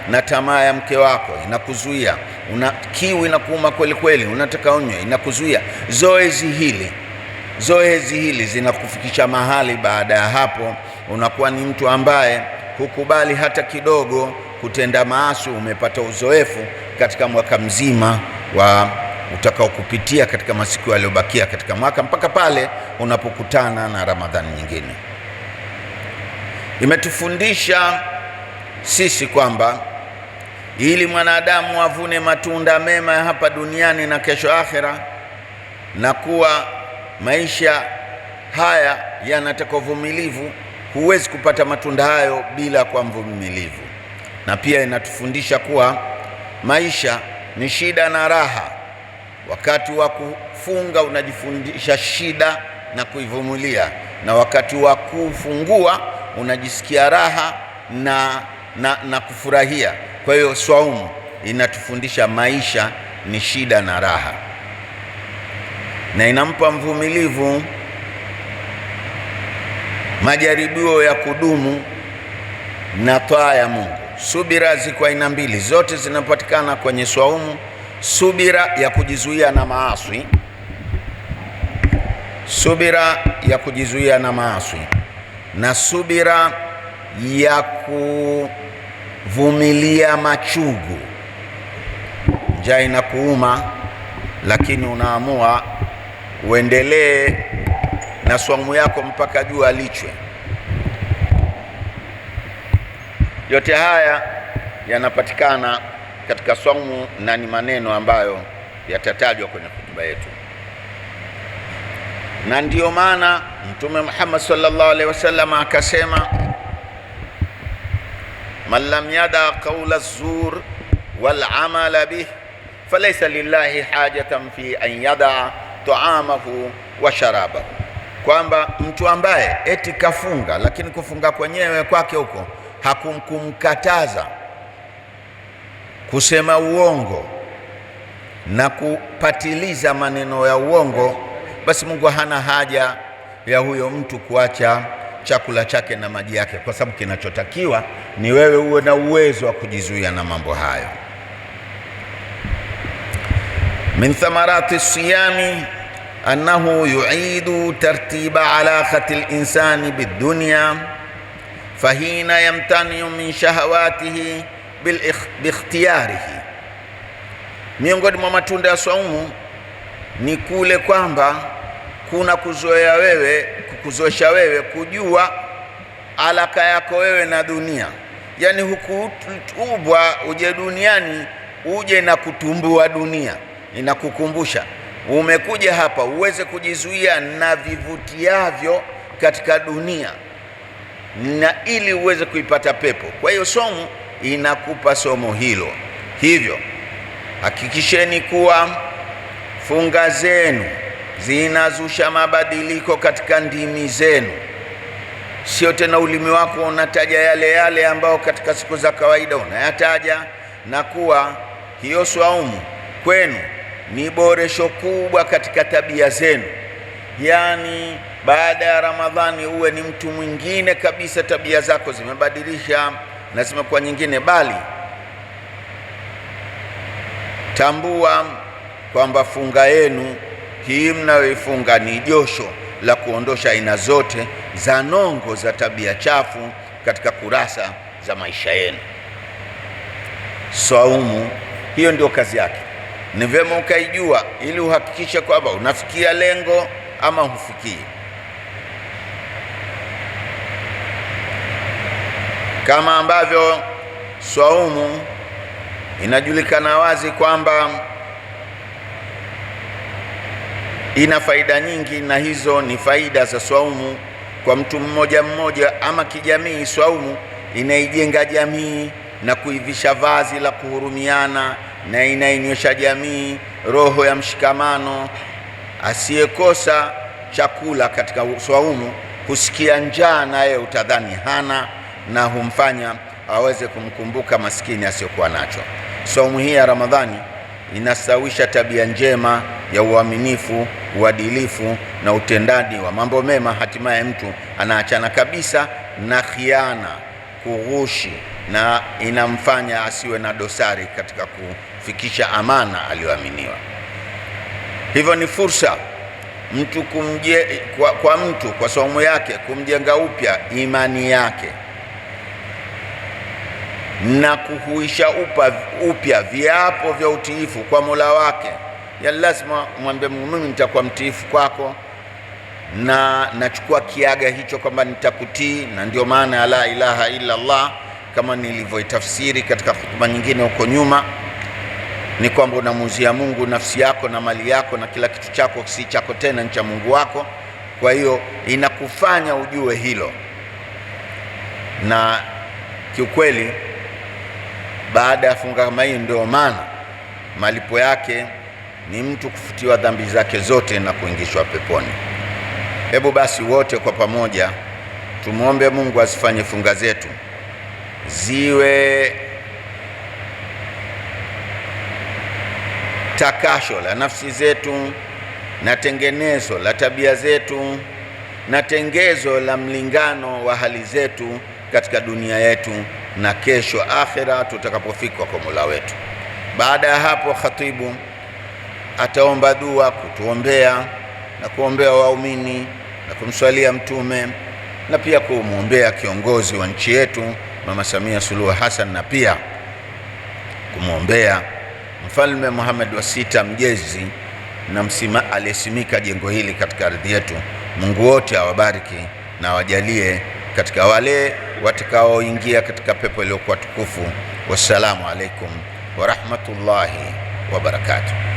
na tamaa ya mke wako inakuzuia, kiu inakuuma kweli kweli, unataka unywe, inakuzuia. Zoezi hili zinakufikisha mahali. Baada ya hapo unakuwa ni mtu ambaye hukubali hata kidogo kutenda maasi. Umepata uzoefu katika mwaka mzima wa utakao kupitia katika masiku yaliyobakia katika mwaka, mpaka pale unapokutana na Ramadhani nyingine. Imetufundisha sisi kwamba ili mwanadamu avune matunda mema ya hapa duniani na kesho akhera, na kuwa maisha haya yanataka uvumilivu, huwezi kupata matunda hayo bila kuwa mvumilivu. Na pia inatufundisha kuwa maisha ni shida na raha. Wakati wa kufunga unajifundisha shida na kuivumilia, na wakati wa kufungua unajisikia raha na kufurahia. Kwa hiyo swaumu inatufundisha maisha ni shida na raha, na inampa mvumilivu majaribio ya kudumu na taa ya Mungu. Subira ziko aina mbili, zote zinapatikana kwenye swaumu. Subira ya kujizuia na maasi, na subira ya kuvumilia machugu. Njaa inakuuma, lakini unaamua uendelee na swaumu yako mpaka jua lichwe. Yote haya yanapatikana katika swaumu na ni maneno ambayo yatatajwa kwenye hotuba yetu. Na ndiyo maana Mtume Muhammad sallallahu alaihi wasallam akasema, man lam yada qawla az-zur wal amala bih falaysa lillahi hajatan fi an yada ta'amahu wa sharabahu, kwamba mtu ambaye eti kafunga, lakini kufunga kwenyewe kwake huko hakumkataza kusema uongo na kupatiliza maneno ya uongo, basi Mungu hana haja ya huyo mtu kuacha chakula chake na maji yake, kwa sababu kinachotakiwa ni wewe uwe na uwezo wa kujizuia na mambo hayo. Min thamarati siyami annahu yu'idu tartiba alaqati al-insani bid-dunya fahina yamtaniu min shahawatihi biikhtiyarihi. Miongoni mwa matunda ya swaumu ni kule kwamba kuna kukuzoesha wewe kujua alaka yako wewe na dunia. Yani hukutubwa uje duniani uje na kutumbua dunia. Inakukumbusha umekuja hapa uweze kujizuia na vivutiavyo katika dunia, na ili uweze kuipata pepo. Kwa hiyo somo inakupa somo hilo. Hivyo hakikisheni kuwa funga zenu zinazusha mabadiliko katika ndimi zenu. Sio tena ulimi wako unataja yale ambao katika siku za kawaida unayataja, na kuwa hiyo swaumu kwenu ni boresho kubwa katika tabia zenu. Yani baada ya Ramadhani uwe ni mtu mwingine kabisa, tabia zako zimebadilisha na zimekuwa nyingine. Bali tambua kwamba funga yenu hii mnayoifunga ni josho la kuondosha aina zote za nongo za tabia chafu katika kurasa za maisha yenu. Swaumu hiyo ndio kazi yake. Ni vyema ukaijua ili uhakikishe kwamba unafikia lengo ama hufikii. Kama ambavyo swaumu inajulikana wazi kwamba ina faida nyingi, na hizo ni faida za swaumu kwa mtu mmoja mmoja ama kijamii. Swaumu inaijenga jamii na kuivisha vazi la kuhurumiana, na inainywesha jamii roho ya mshikamano. Asiyekosa chakula katika swaumu kusikia njaa, naye utadhani hana, na humfanya aweze kumkumbuka maskini asiyokuwa nacho. Saumu hii ya Ramadhani inastawisha tabia njema ya uaminifu, uadilifu na utendaji wa mambo mema. Hatimaye mtu anaachana kabisa na khiana, kughushi na inamfanya asiwe na dosari katika kufikisha amana aliyoaminiwa. Hivyo ni fursa mtu kwa mtu kwa saumu yake kumjenga upya imani yake na kuhuisha upya viapo vya utiifu kwa Mola wake. Ya lazima mwambie Mungu, mimi nitakuwa mtiifu kwako na nachukua kiaga hicho kwamba nitakutii. Na ndio maana ya la ilaha illa Allah, kama nilivyoitafsiri katika hutuba nyingine huko nyuma, ni kwamba unamuuzia Mungu nafsi yako na mali yako na kila kitu chako si chako tena, ni cha Mungu wako. Kwa hiyo inakufanya ujue hilo, na kiukweli baada ya funga kama hii ndio maana malipo yake ni mtu kufutiwa dhambi zake zote na kuingishwa peponi. Hebu basi wote kwa pamoja tumuombe Mungu asifanye funga zetu ziwe takasho la nafsi zetu na tengenezo la tabia zetu na tengezo la mlingano wa hali zetu katika dunia yetu na kesho akhera tutakapofika kwa Mola wetu. Baada ya hapo, khatibu ataomba dua kutuombea na kuombea waumini na kumswalia Mtume na pia kumwombea kiongozi wa nchi yetu Mama Samia Suluhu Hassan, na pia kumwombea Mfalme Muhammad wa sita mjezi na aliyesimika jengo hili katika ardhi yetu. Mungu wote awabariki na wajalie katika wale watakaoingia katika pepo iliyokuwa tukufu. Wassalamu alaikum wa rahmatullahi wa barakatuh.